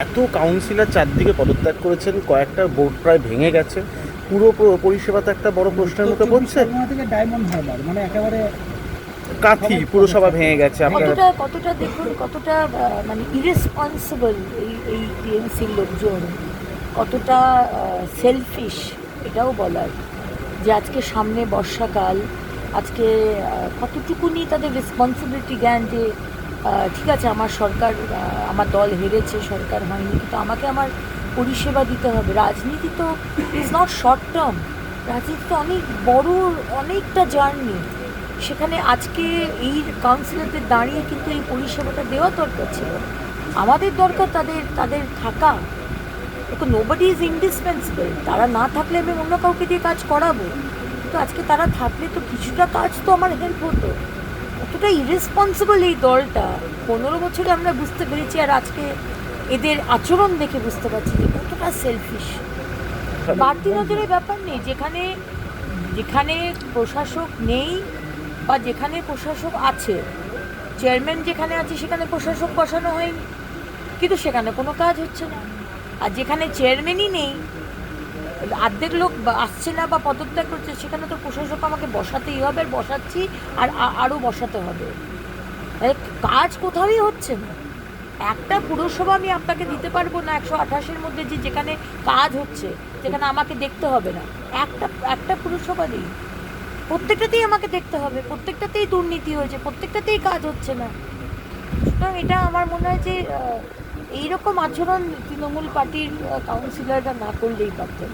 এত কাউন্সিলর চারদিকে পদত্যাগ করেছেন, কয়েকটা বোর্ড প্রায় ভেঙে গেছে, পুরো পরিষেবা তো একটা বড় প্রশ্নের মুখে পড়ছে। থেকে ডায়মন্ড হারবার মানে একেবারে কাথি পুরসভা ভেঙে গেছে। আপনার কতটা দেখুন, কতটা মানে ইরেসপন্সিবল এই টিএমসির লোকজন, কতটা সেলফিশ এটাও বলার, যে আজকে সামনে বর্ষাকাল, আজকে কতটুকুনি তাদের রেসপন্সিবিলিটি জ্ঞান যে ঠিক আছে আমার সরকার, আমার দল হেরেছে, সরকার হয়নি, কিন্তু আমাকে আমার পরিষেবা দিতে হবে। রাজনীতি তো ইজ নট শর্ট টার্ম, রাজনীতি তো অনেক বড়, অনেকটা জার্নি। সেখানে আজকে এই কাউন্সিলরদের দাঁড়িয়ে কিন্তু এই পরিষেবাটা দেওয়া দরকার ছিল। আমাদের দরকার তাদের থাকা। দেখুন, নোবডি ইজ ইন্ডিসপেন্সিবল। তারা না থাকলে আমি অন্য কাউকে দিয়ে কাজ করাবো, কিন্তু আজকে তারা থাকলে তো কিছুটা কাজ তো আমার হেল্প হতো। কতটা ইরেসপন্সিবল এই দলটা 15 বছরে আমরা বুঝতে পেরেছি, আর আজকে এদের আচরণ দেখে বুঝতে পারছি যে কতটা সেলফিশ। বাড়তি নজরের ব্যাপার নেই, যেখানে যেখানে প্রশাসক নেই বা যেখানে প্রশাসক আছে, চেয়ারম্যান যেখানে আছে সেখানে প্রশাসক বসানো হয়নি, কিন্তু সেখানে কোনো কাজ হচ্ছে না। আর যেখানে চেয়ারম্যানই নেই, অর্ধেক লোক আসছে না বা পদত্যাগ করছে, সেখানে তো প্রশাসক আমাকে বসাতেই হবে, আর বসাচ্ছি, আর আরও বসাতে হবে। কাজ কোথাওই হচ্ছে না। একটা পুরসভা আমি আপনাকে দিতে পারবো না 128-এর মধ্যে যে যেখানে কাজ হচ্ছে, যেখানে আমাকে দেখতে হবে না, একটা পুরসভা নেই। প্রত্যেকটাতেই আমাকে দেখতে হবে, প্রত্যেকটাতেই দুর্নীতি হয়েছে, প্রত্যেকটাতেই কাজ হচ্ছে না। সুতরাং এটা আমার মনে হয় যে এইরকম আচরণ তৃণমূল পার্টির কাউন্সিলররা না করলেই পারতেন।